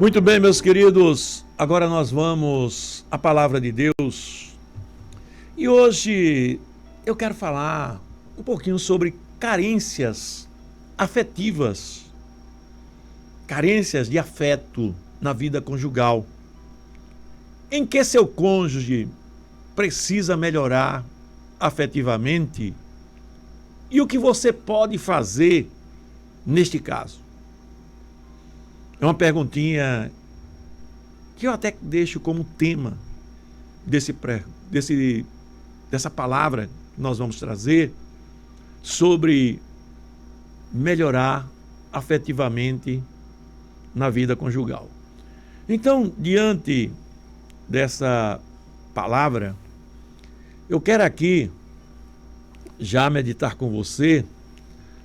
Muito bem, meus queridos, agora nós vamos à palavra de Deus. E hoje eu quero falar um pouquinho sobre carências afetivas, carências de afeto na vida conjugal. Em que seu cônjuge precisa melhorar afetivamente e o que você pode fazer neste caso? É uma perguntinha que eu até deixo como tema dessa palavra que nós vamos trazer sobre melhorar afetivamente na vida conjugal. Então, diante dessa palavra, eu quero aqui já meditar com você,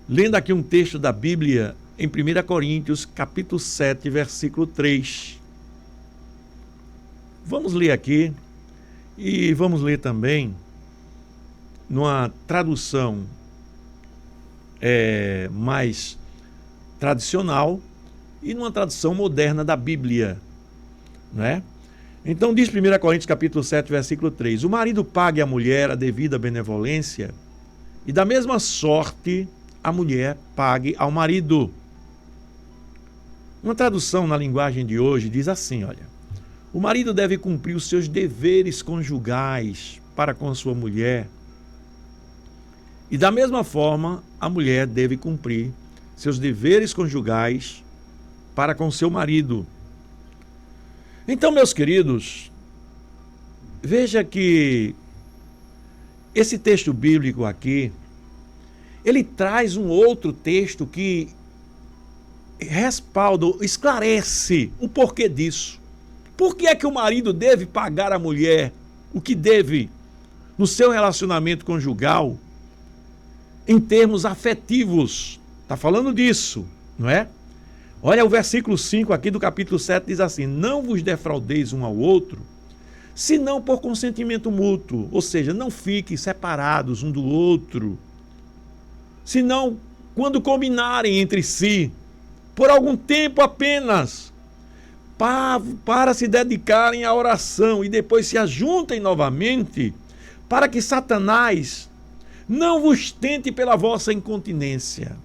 lendo aqui um texto da Bíblia em 1 Coríntios, capítulo 7, versículo 3. Vamos ler aqui e vamos ler também numa tradução mais tradicional e numa tradução moderna da Bíblia, né? Então diz 1 Coríntios capítulo 7, versículo 3: o marido pague à mulher a devida benevolência e da mesma sorte a mulher pague ao marido. Uma tradução na linguagem de hoje diz assim, olha: o marido deve cumprir os seus deveres conjugais para com sua mulher e da mesma forma a mulher deve cumprir seus deveres conjugais para com seu marido. Então, meus queridos, veja que esse texto bíblico aqui, ele traz um outro texto que respalda, esclarece o porquê disso. Por que é que o marido deve pagar à mulher o que deve no seu relacionamento conjugal em termos afetivos? Está falando disso, não é? Olha o versículo 5 aqui do capítulo 7, diz assim: não vos defraudeis um ao outro, senão por consentimento mútuo, ou seja, não fiquem separados um do outro, senão quando combinarem entre si, por algum tempo apenas, para se dedicarem à oração e depois se ajuntem novamente, para que Satanás não vos tente pela vossa incontinência.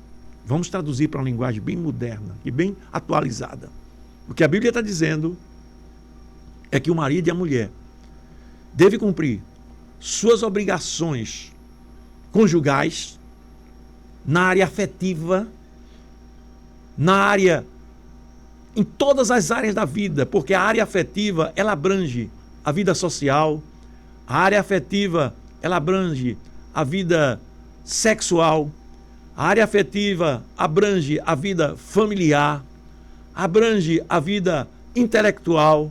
Vamos traduzir para uma linguagem bem moderna e bem atualizada. O que a Bíblia está dizendo é que o marido e a mulher devem cumprir suas obrigações conjugais na área afetiva, em todas as áreas da vida, porque a área afetiva, ela abrange a vida social, a área afetiva, ela abrange a vida sexual, a área afetiva abrange a vida familiar, abrange a vida intelectual,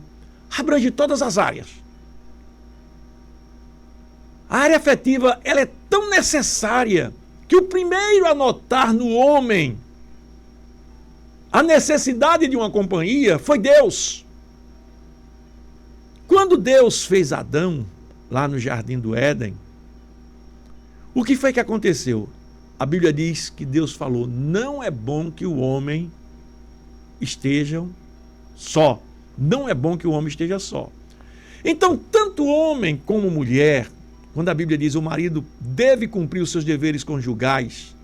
abrange todas as áreas. A área afetiva, ela é tão necessária que o primeiro a notar no homem a necessidade de uma companhia foi Deus. Quando Deus fez Adão, lá no Jardim do Éden, o que foi que aconteceu? A Bíblia diz que Deus falou: não é bom que o homem esteja só. Não é bom que o homem esteja só. Então, tanto homem como mulher, quando a Bíblia diz o marido deve cumprir os seus deveres conjugais,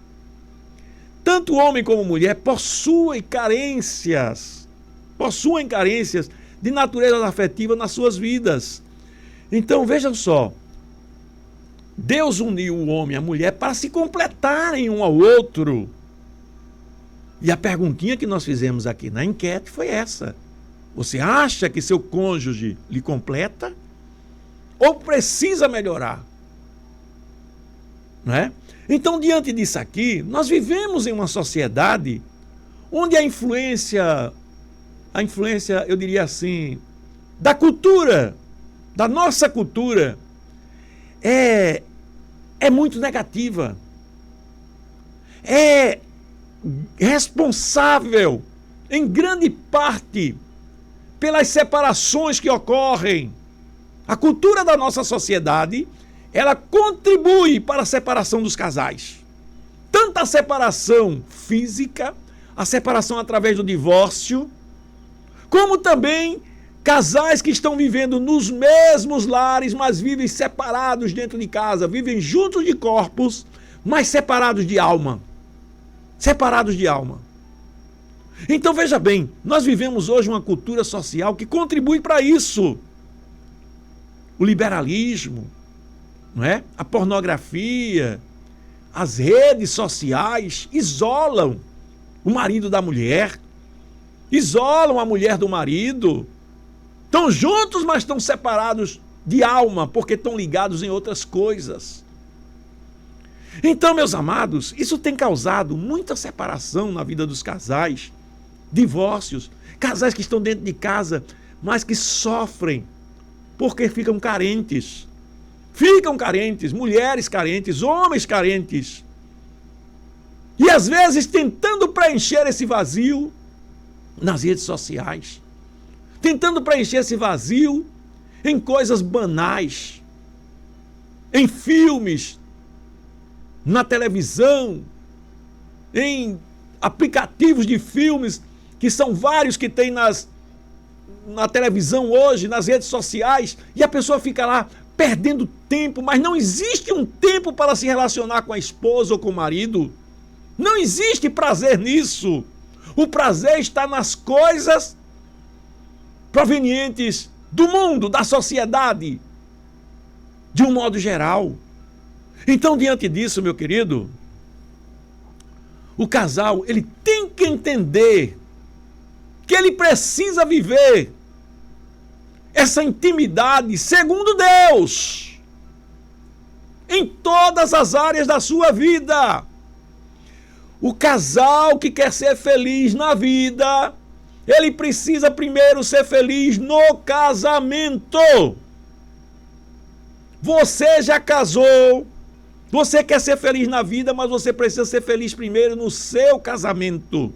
tanto homem como mulher possuem carências de natureza afetiva nas suas vidas. Então, vejam só, Deus uniu o homem e a mulher para se completarem um ao outro. E a perguntinha que nós fizemos aqui na enquete foi essa: você acha que seu cônjuge lhe completa? Ou precisa melhorar? Não é? Então, diante disso aqui, nós vivemos em uma sociedade onde a influência, eu diria assim, da cultura, da nossa cultura, é muito negativa. É responsável, em grande parte, pelas separações que ocorrem. A cultura da nossa sociedade, ela contribui para a separação dos casais. Tanto a separação física, a separação através do divórcio, Como também casais que estão vivendo nos mesmos lares, mas vivem separados dentro de casa, vivem juntos de corpos, mas separados de alma. Separados de alma. Então veja bem, nós vivemos hoje uma cultura social que contribui para isso. O liberalismo, não é? A pornografia, as redes sociais isolam o marido da mulher, isolam a mulher do marido. Estão juntos, mas estão separados de alma, porque estão ligados em outras coisas. Então, meus amados, isso tem causado muita separação na vida dos casais, divórcios, casais que estão dentro de casa, mas que sofrem porque ficam carentes. Ficam carentes, mulheres carentes, homens carentes. E às vezes tentando preencher esse vazio nas redes sociais. Tentando preencher esse vazio em coisas banais, em filmes, na televisão, em aplicativos de filmes, que são vários que tem na televisão hoje, nas redes sociais, e a pessoa fica lá perdendo tempo, mas não existe um tempo para se relacionar com a esposa ou com o marido. Não existe prazer nisso. O prazer está nas coisas provenientes do mundo, da sociedade, de um modo geral. Então, diante disso, meu querido, o casal, ele tem que entender que ele precisa viver essa intimidade segundo Deus, em todas as áreas da sua vida. O casal que quer ser feliz na vida, ele precisa primeiro ser feliz no casamento. Você já casou, você quer ser feliz na vida, mas você precisa ser feliz primeiro no seu casamento.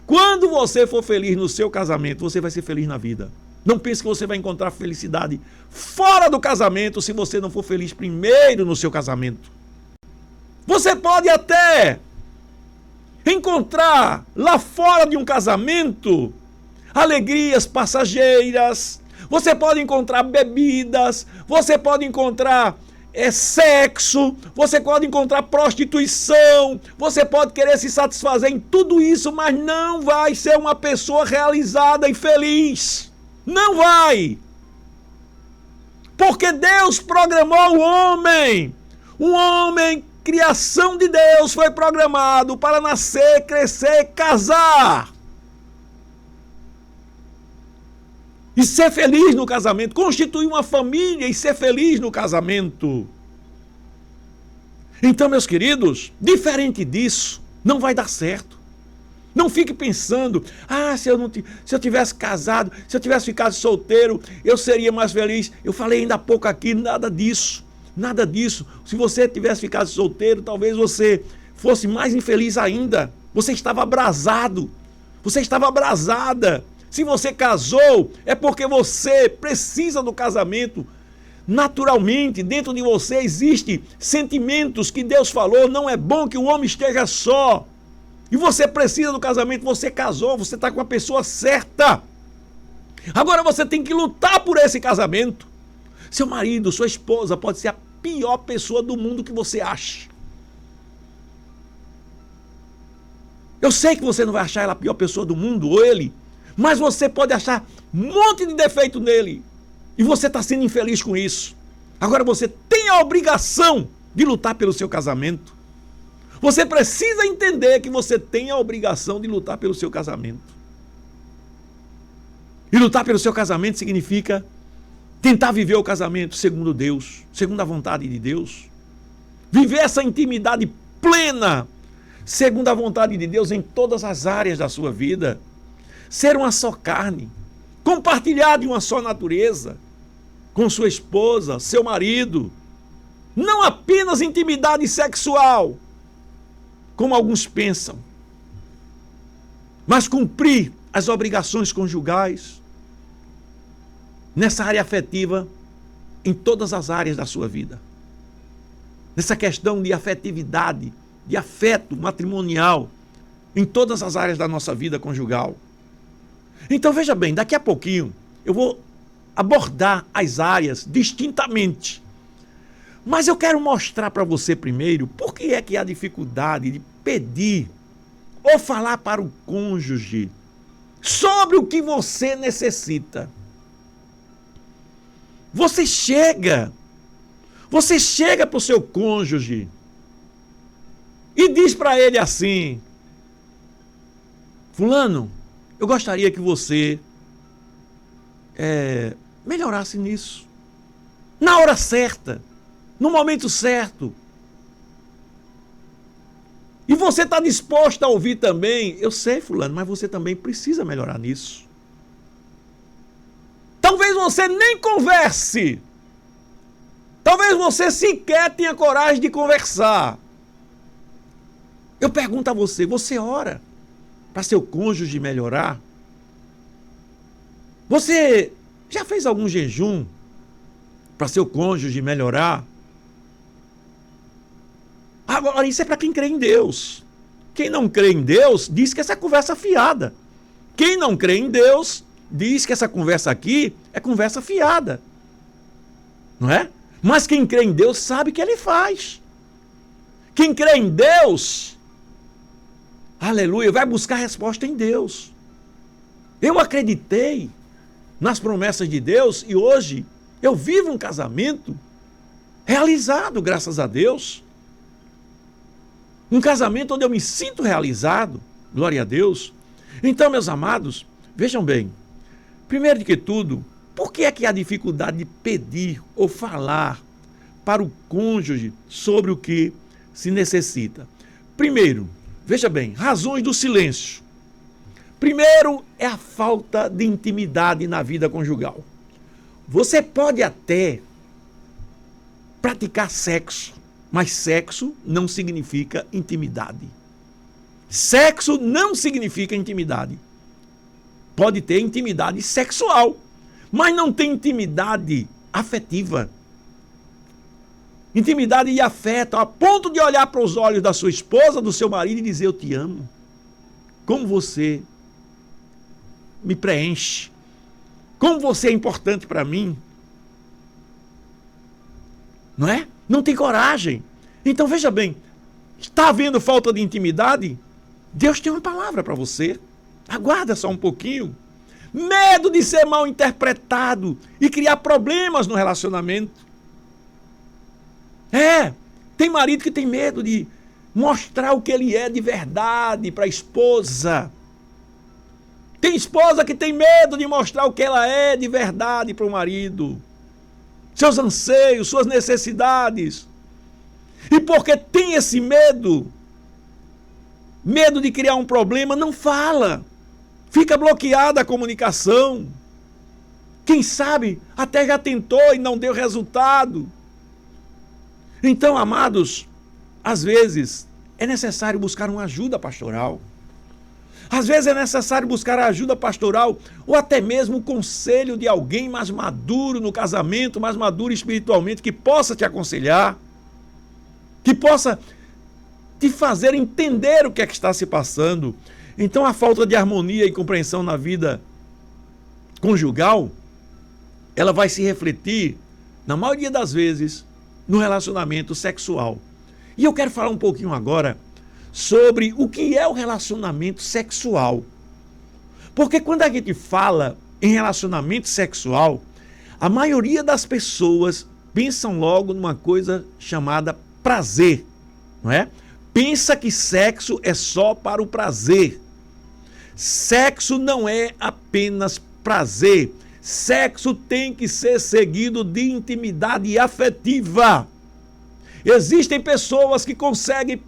Quando você for feliz no seu casamento, você vai ser feliz na vida. Não pense que você vai encontrar felicidade fora do casamento se você não for feliz primeiro no seu casamento. Você pode até encontrar lá fora de um casamento alegrias passageiras, você pode encontrar bebidas, você pode encontrar sexo, você pode encontrar prostituição, você pode querer se satisfazer em tudo isso, mas não vai ser uma pessoa realizada e feliz. Não vai. Porque Deus programou o homem. Um homem, criação de Deus, foi programado para nascer, crescer, casar. E ser feliz no casamento, constituir uma família e ser feliz no casamento. Então, meus queridos, diferente disso, não vai dar certo. Não fique pensando, se eu tivesse casado, se eu tivesse ficado solteiro, eu seria mais feliz. Eu falei ainda há pouco aqui, nada disso, nada disso. Se você tivesse ficado solteiro, talvez você fosse mais infeliz ainda. Você estava abrasado, você estava abrasada. Se você casou, é porque você precisa do casamento. Naturalmente, dentro de você existem sentimentos que Deus falou, não é bom que o homem esteja só. E você precisa do casamento, você casou, você está com a pessoa certa. Agora você tem que lutar por esse casamento. Seu marido, sua esposa pode ser a pior pessoa do mundo que você acha. Eu sei que você não vai achar ela a pior pessoa do mundo, ou ele, mas você pode achar um monte de defeito nele. E você está sendo infeliz com isso. Agora você tem a obrigação de lutar pelo seu casamento. Você precisa entender que você tem a obrigação de lutar pelo seu casamento. E lutar pelo seu casamento significa tentar viver o casamento segundo Deus, segundo a vontade de Deus. Viver essa intimidade plena, segundo a vontade de Deus em todas as áreas da sua vida. Ser uma só carne, compartilhar de uma só natureza, com sua esposa, seu marido. Não apenas intimidade sexual, como alguns pensam, mas cumprir as obrigações conjugais nessa área afetiva, em todas as áreas da sua vida. Nessa questão de afetividade, de afeto matrimonial, em todas as áreas da nossa vida conjugal. Então veja bem, daqui a pouquinho eu vou abordar as áreas distintamente. Mas eu quero mostrar para você primeiro por que é que há dificuldade de pedir ou falar para o cônjuge sobre o que você necessita. Você chega para o seu cônjuge e diz para ele assim: fulano, eu gostaria que você melhorasse nisso. Na hora certa, no momento certo. E você está disposto a ouvir também: eu sei, fulano, mas você também precisa melhorar nisso. Talvez você nem converse. Talvez você sequer tenha coragem de conversar. Eu pergunto a você: você ora para seu cônjuge melhorar? Você já fez algum jejum para seu cônjuge melhorar? Agora, isso é para quem crê em Deus. Quem não crê em Deus diz que essa conversa é fiada. Quem não crê em Deus diz que essa conversa aqui é conversa fiada. Não é? Mas quem crê em Deus sabe que Ele faz. Quem crê em Deus, aleluia, vai buscar resposta em Deus. Eu acreditei nas promessas de Deus e hoje eu vivo um casamento realizado, graças a Deus. Um casamento onde eu me sinto realizado, glória a Deus. Então, meus amados, vejam bem, primeiro de que tudo, por que é que há dificuldade de pedir ou falar para o cônjuge sobre o que se necessita? Primeiro, veja bem, razões do silêncio. Primeiro é a falta de intimidade na vida conjugal. Você pode até praticar sexo, mas sexo não significa intimidade. Sexo não significa intimidade. Pode ter intimidade sexual, mas não tem intimidade afetiva. Intimidade e afeto, a ponto de olhar para os olhos da sua esposa, do seu marido e dizer: eu te amo. Como você me preenche. Como você é importante para mim. Não é? Não tem coragem. Então veja bem, está havendo falta de intimidade? Deus tem uma palavra para você. Aguarda só um pouquinho. Medo de ser mal interpretado e criar problemas no relacionamento. Tem marido que tem medo de mostrar o que ele é de verdade para a esposa. Tem esposa que tem medo de mostrar o que ela é de verdade para o marido. Seus anseios, suas necessidades. E porque tem esse medo de criar um problema, não fala. Fica bloqueada a comunicação. Quem sabe até já tentou e não deu resultado. Então, amados, às vezes é necessário buscar uma ajuda pastoral. Às vezes é necessário buscar a ajuda pastoral ou até mesmo o conselho de alguém mais maduro no casamento, mais maduro espiritualmente, que possa te aconselhar, que possa te fazer entender o que é que está se passando. Então, a falta de harmonia e compreensão na vida conjugal, ela vai se refletir, na maioria das vezes, no relacionamento sexual. E eu quero falar um pouquinho agora sobre o que é o relacionamento sexual. Porque quando a gente fala em relacionamento sexual, a maioria das pessoas pensam logo numa coisa chamada prazer, não é? Pensa que sexo é só para o prazer. Sexo não é apenas prazer. Sexo tem que ser seguido de intimidade afetiva. Existem pessoas que conseguem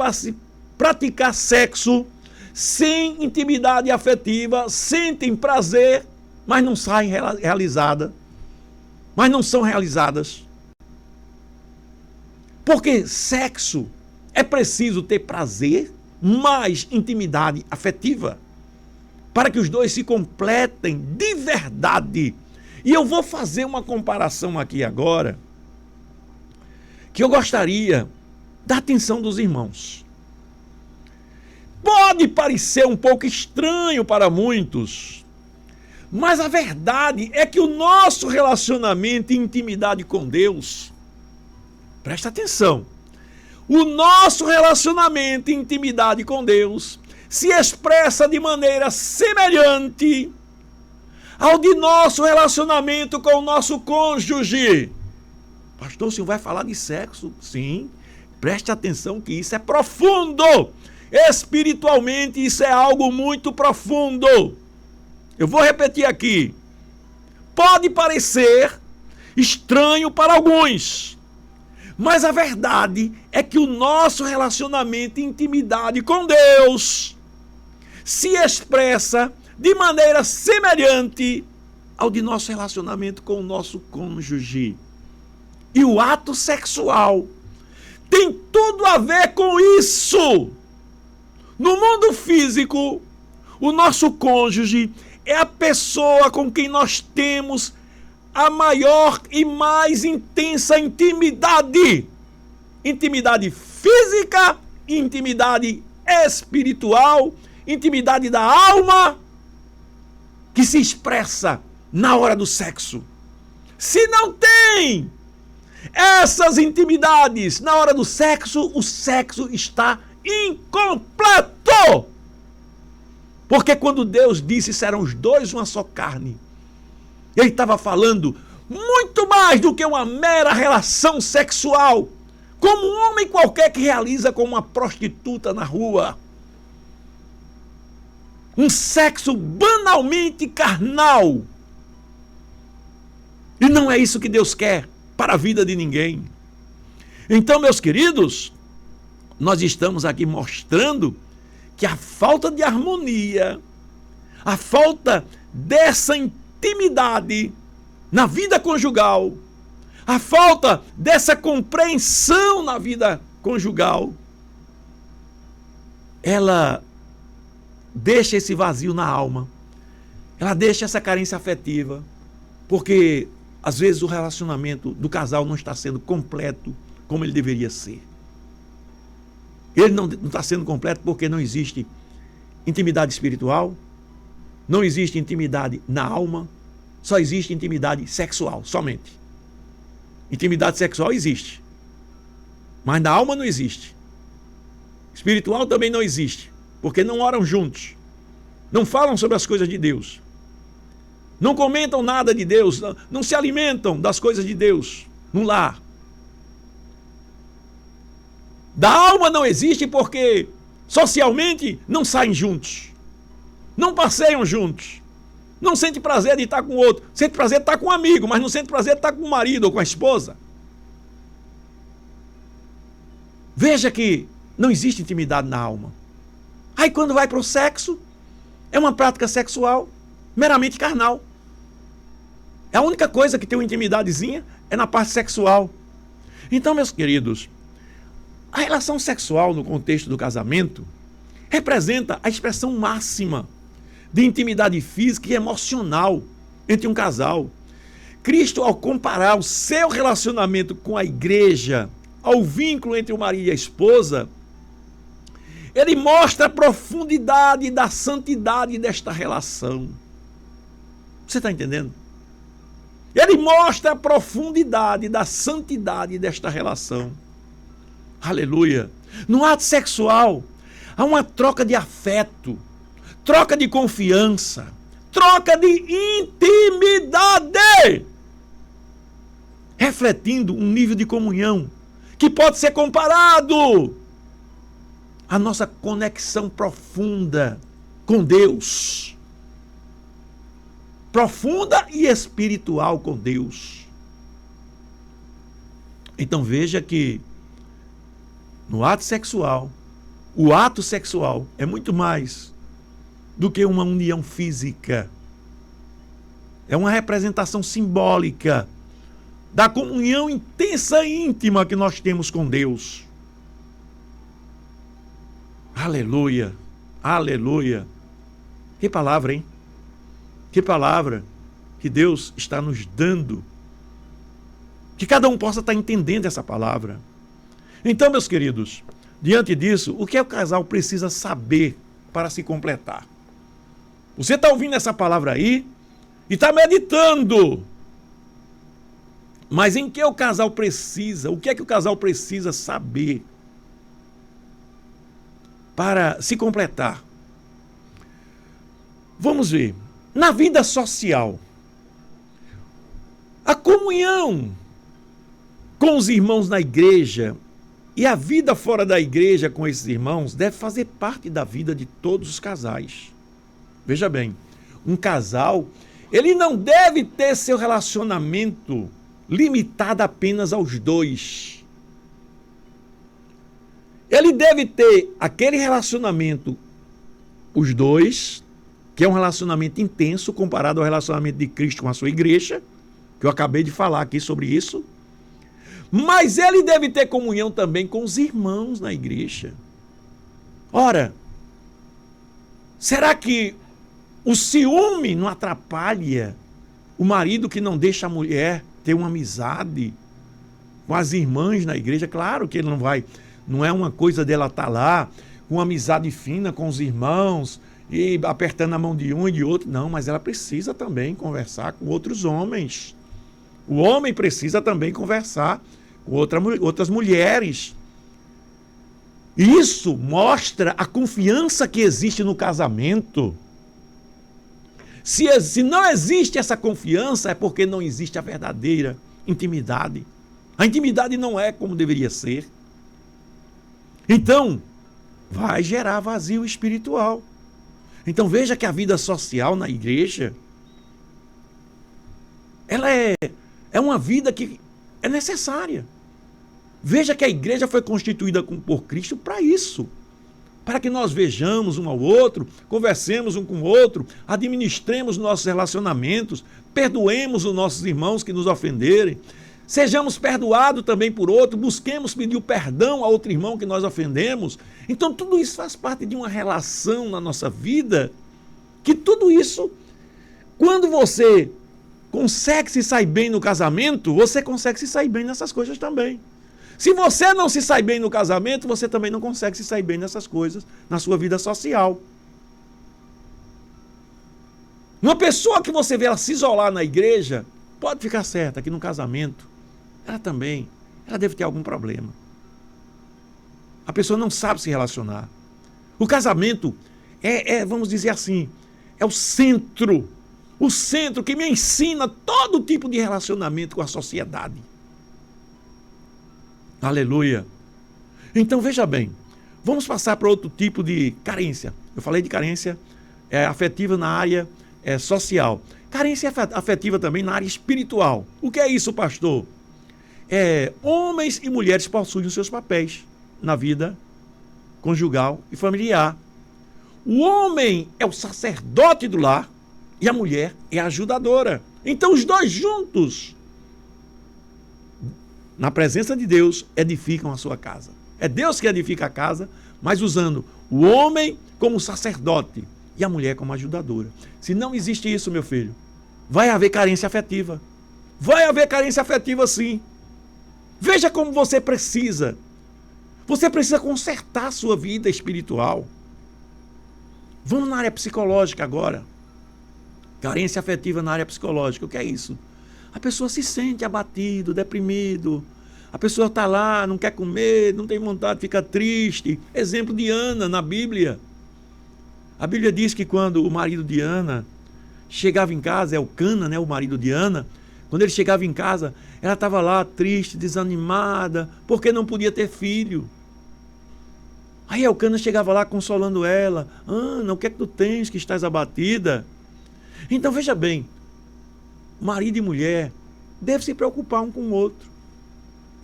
praticar sexo sem intimidade afetiva, sentem prazer, mas não saem realizadas, mas não são realizadas. Porque sexo é preciso ter prazer, mais intimidade afetiva, para que os dois se completem de verdade. E eu vou fazer uma comparação aqui agora, que eu gostaria da atenção dos irmãos. Pode parecer um pouco estranho para muitos, Mas a verdade é que o nosso relacionamento e intimidade com Deus, presta atenção, o nosso relacionamento e intimidade com Deus se expressa de maneira semelhante ao de nosso relacionamento com o nosso cônjuge. Pastor, o senhor vai falar de sexo? Sim, preste atenção que isso é profundo. Espiritualmente isso é algo muito profundo. Eu vou repetir aqui. Pode parecer estranho para alguns, mas a verdade é que o nosso relacionamento e intimidade com Deus se expressa de maneira semelhante ao de nosso relacionamento com o nosso cônjuge. E o ato sexual tem tudo a ver com isso. No mundo físico, o nosso cônjuge é a pessoa com quem nós temos a maior e mais intensa intimidade. Intimidade física, intimidade espiritual, intimidade da alma, que se expressa na hora do sexo. Se não tem essas intimidades na hora do sexo, o sexo está incompleto. Porque quando Deus disse serão os dois uma só carne, Ele estava falando muito mais do que uma mera relação sexual, como um homem qualquer que realiza com uma prostituta na rua. Um sexo banalmente carnal. E não é isso que Deus quer para a vida de ninguém. Então, meus queridos, nós estamos aqui mostrando que a falta de harmonia, a falta dessa intimidade na vida conjugal, a falta dessa compreensão na vida conjugal, ela deixa esse vazio na alma, ela deixa essa carência afetiva, porque às vezes o relacionamento do casal não está sendo completo como ele deveria ser. Ele não está sendo completo porque não existe intimidade espiritual, não existe intimidade na alma, só existe intimidade sexual, somente. Intimidade sexual existe, mas na alma não existe. Espiritual também não existe, porque não oram juntos, não falam sobre as coisas de Deus, não comentam nada de Deus, não se alimentam das coisas de Deus no lar. Da alma não existe porque socialmente não saem juntos, não passeiam juntos, não sente prazer de estar com o outro, sente prazer de estar com um amigo, mas não sente prazer de estar com o marido ou com a esposa. Veja que não existe intimidade na alma. Aí quando vai para o sexo, é uma prática sexual meramente carnal. A única coisa que tem uma intimidadezinha é na parte sexual. Então, meus queridos, a relação sexual no contexto do casamento representa a expressão máxima de intimidade física e emocional entre um casal. Cristo, ao comparar o seu relacionamento com a igreja ao vínculo entre o marido e a esposa, ele mostra a profundidade da santidade desta relação. Você está entendendo? Ele mostra a profundidade da santidade desta relação. Aleluia. No ato sexual, há uma troca de afeto, troca de confiança, troca de intimidade, refletindo um nível de comunhão que pode ser comparado à nossa conexão profunda com Deus. Profunda e espiritual com Deus. Então veja que no ato sexual, o ato sexual é muito mais do que uma união física. É uma representação simbólica da comunhão intensa e íntima que nós temos com Deus. Aleluia, aleluia. Que palavra, hein? Que palavra que Deus está nos dando. Que cada um possa estar entendendo essa palavra. Então, meus queridos, diante disso, o que o casal precisa saber para se completar? Você está ouvindo essa palavra aí? e está meditando. Mas em que o casal precisa? O que é que o casal precisa saber para se completar? Vamos ver. Na vida social, a comunhão com os irmãos na igreja e a vida fora da igreja com esses irmãos deve fazer parte da vida de todos os casais. Veja bem, um casal, ele não deve ter seu relacionamento limitado apenas aos dois. Ele deve ter aquele relacionamento, os dois, que é um relacionamento intenso comparado ao relacionamento de Cristo com a sua igreja, que eu acabei de falar aqui sobre isso. Mas ele deve ter comunhão também com os irmãos na igreja. Ora, será que o ciúme não atrapalha o marido que não deixa a mulher ter uma amizade com as irmãs na igreja? Claro que ele não é uma coisa dela estar lá com uma amizade fina com os irmãos e apertando a mão de um e de outro. Não, mas ela precisa também conversar com outros homens. O homem precisa também conversar com outras mulheres. Isso mostra a confiança que existe no casamento. Se não existe essa confiança, é porque não existe a verdadeira intimidade. A intimidade não é como deveria ser. Então, vai gerar vazio espiritual. Então, veja que a vida social na igreja, ela é uma vida que é necessária. Veja que a igreja foi constituída por Cristo para isso. Para que nós vejamos um ao outro, conversemos um com o outro, administremos nossos relacionamentos, perdoemos os nossos irmãos que nos ofenderem, sejamos perdoados também por outro, busquemos pedir o perdão a outro irmão que nós ofendemos. Então tudo isso faz parte de uma relação na nossa vida, que tudo isso, quando você consegue se sair bem no casamento, você consegue se sair bem nessas coisas também. Se você não se sai bem no casamento, você também não consegue se sair bem nessas coisas na sua vida social. Uma pessoa que você vê ela se isolar na igreja, pode ficar certa que no casamento, ela deve ter algum problema. A pessoa não sabe se relacionar. O casamento vamos dizer assim, é o centro que me ensina todo tipo de relacionamento com a sociedade. Aleluia. Então, veja bem, vamos passar para outro tipo de carência. Eu falei de carência afetiva na área social. Carência afetiva também na área espiritual. O que é isso, pastor? Homens e mulheres possuem os seus papéis na vida conjugal e familiar. O homem é o sacerdote do lar e a mulher é a ajudadora. Então, os dois juntos, na presença de Deus, edificam a sua casa. É Deus que edifica a casa, mas usando o homem como sacerdote e a mulher como ajudadora. Se não existe isso, meu filho, vai haver carência afetiva. Vai haver carência afetiva, sim. Veja como você precisa. Você precisa consertar a sua vida espiritual. Vamos na área psicológica agora. Carência afetiva na área psicológica. O que é isso? A pessoa se sente abatido, deprimido. A pessoa está lá, não quer comer, não tem vontade, fica triste. Exemplo de Ana na Bíblia. A Bíblia diz que quando o marido de Ana chegava em casa, Elcana, né, o marido de Ana, quando ele chegava em casa, ela estava lá triste, desanimada, porque não podia ter filho. Aí Elcana chegava lá consolando ela. Ana, o que é que tu tens que estás abatida? Então veja bem, marido e mulher devem se preocupar um com o outro.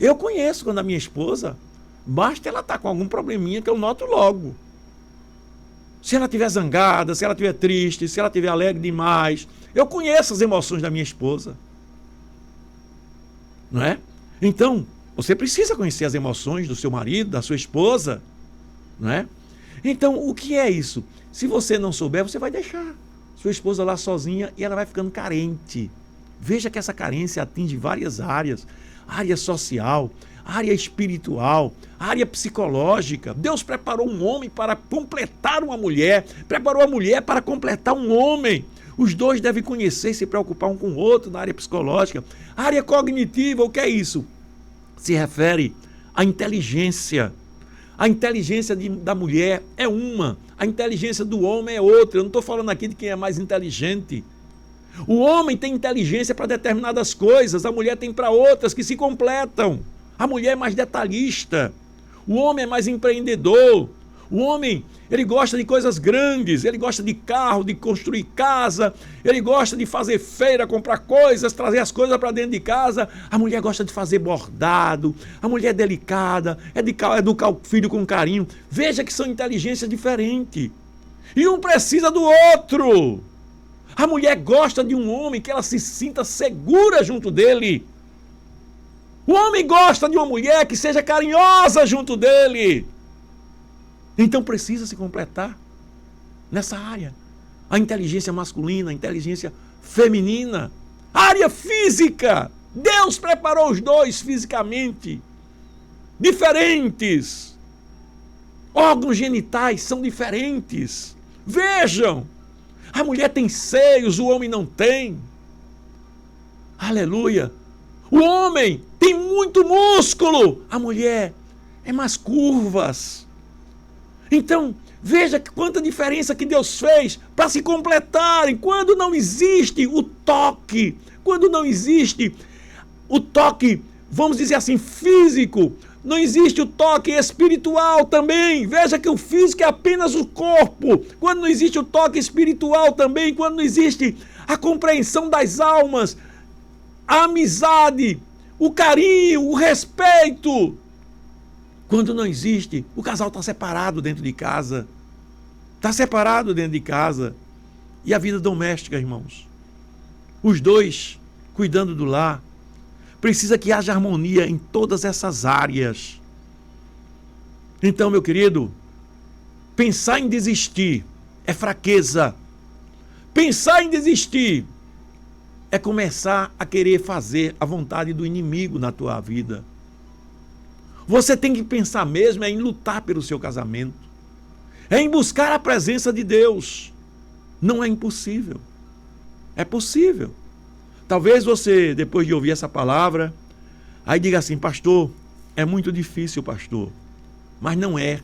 Eu conheço quando a minha esposa, basta ela estar com algum probleminha que eu noto logo. Se ela estiver zangada, se ela estiver triste, se ela estiver alegre demais, eu conheço as emoções da minha esposa. Não é? Então, você precisa conhecer as emoções do seu marido, da sua esposa. Não é? Então, o que é isso? Se você não souber, você vai deixar sua esposa lá sozinha e ela vai ficando carente. Veja que essa carência atinge várias áreas. Área social, área espiritual, área psicológica. Deus preparou um homem para completar uma mulher, preparou a mulher para completar um homem. Os dois devem conhecer e se preocupar um com o outro na área psicológica. A área cognitiva, o que é isso? Se refere à inteligência. A inteligência da mulher é uma, a inteligência do homem é outra. Eu não estou falando aqui de quem é mais inteligente. O homem tem inteligência para determinadas coisas, a mulher tem para outras que se completam. A mulher é mais detalhista, o homem é mais empreendedor. O homem, ele gosta de coisas grandes, ele gosta de carro, de construir casa, ele gosta de fazer feira, comprar coisas, trazer as coisas para dentro de casa. A mulher gosta de fazer bordado, a mulher é delicada, é de educar o filho com carinho. Veja que são inteligências diferentes. E um precisa do outro. A mulher gosta de um homem que ela se sinta segura junto dele. O homem gosta de uma mulher que seja carinhosa junto dele. Então precisa se completar nessa área. A inteligência masculina, a inteligência feminina. A área física. Deus preparou os dois fisicamente. Diferentes. Órgãos genitais são diferentes. Vejam. A mulher tem seios, o homem não tem. Aleluia. O homem tem muito músculo. A mulher é mais curvas. Então, veja quanta diferença que Deus fez para se completarem. Quando não existe o toque, quando não existe o toque, vamos dizer assim, físico, não existe o toque espiritual também. Veja que o físico é apenas o corpo. Quando não existe o toque espiritual também, quando não existe a compreensão das almas, a amizade, o carinho, o respeito. Quando não existe, o casal está separado dentro de casa. Está separado dentro de casa. E a vida doméstica, irmãos? Os dois cuidando do lar. Precisa que haja harmonia em todas essas áreas. Então, meu querido, pensar em desistir é fraqueza. Pensar em desistir é começar a querer fazer a vontade do inimigo na tua vida. Você tem que pensar mesmo em lutar pelo seu casamento. É em buscar a presença de Deus. Não é impossível. É possível. Talvez você, depois de ouvir essa palavra, aí diga assim, pastor, é muito difícil, pastor. Mas não é.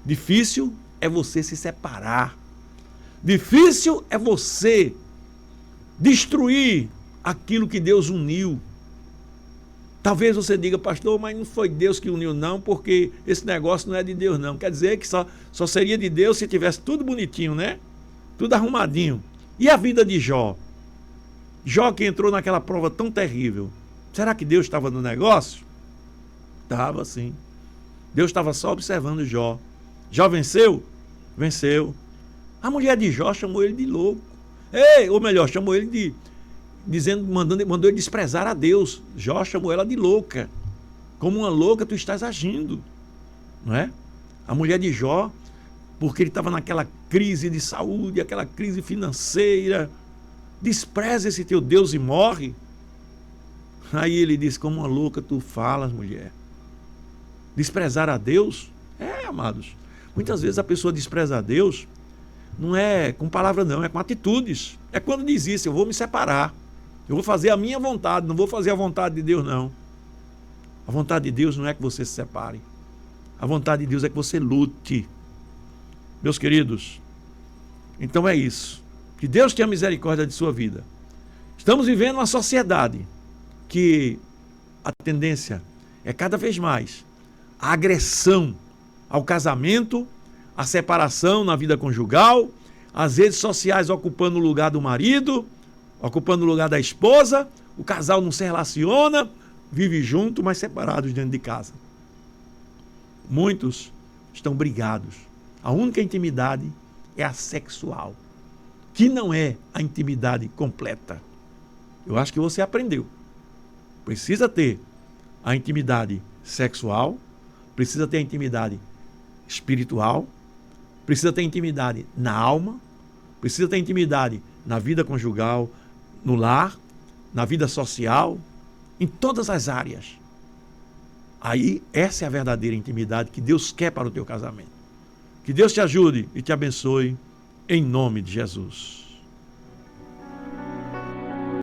Difícil é você se separar. Difícil é você destruir aquilo que Deus uniu. Talvez você diga, pastor, mas não foi Deus que uniu não, porque esse negócio não é de Deus não. Quer dizer que só seria de Deus se tivesse tudo bonitinho, né? Tudo arrumadinho. E a vida de Jó? Jó que entrou naquela prova tão terrível. Será que Deus estava no negócio? Estava sim. Deus estava só observando Jó. Jó venceu? Venceu. A mulher de Jó chamou ele de louco. Ou melhor, chamou ele de... mandou ele desprezar a Deus. Jó chamou ela de louca. Como uma louca tu estás agindo. Não é? A mulher de Jó, porque ele estava naquela crise de saúde, aquela crise financeira, despreza esse teu Deus e morre. Aí ele diz, como uma louca tu falas, mulher. Desprezar a Deus? Amados. Muitas vezes a pessoa despreza a Deus, não é com palavra não, é com atitudes. É quando diz isso, eu vou me separar. Eu vou fazer a minha vontade, não vou fazer a vontade de Deus, não. A vontade de Deus não é que você se separe. A vontade de Deus é que você lute. Meus queridos, então é isso. Que Deus tenha misericórdia de sua vida. Estamos vivendo uma sociedade que a tendência é cada vez mais a agressão ao casamento, a separação na vida conjugal, as redes sociais ocupando o lugar do marido, ocupando o lugar da esposa, o casal não se relaciona, vive junto, mas separados dentro de casa. Muitos estão brigados. A única intimidade é a sexual, que não é a intimidade completa. Eu acho que você aprendeu. Precisa ter a intimidade sexual, precisa ter a intimidade espiritual, precisa ter intimidade na alma, precisa ter intimidade na vida conjugal, no lar, na vida social, em todas as áreas. Aí, essa é a verdadeira intimidade que Deus quer para o teu casamento. Que Deus te ajude e te abençoe, em nome de Jesus.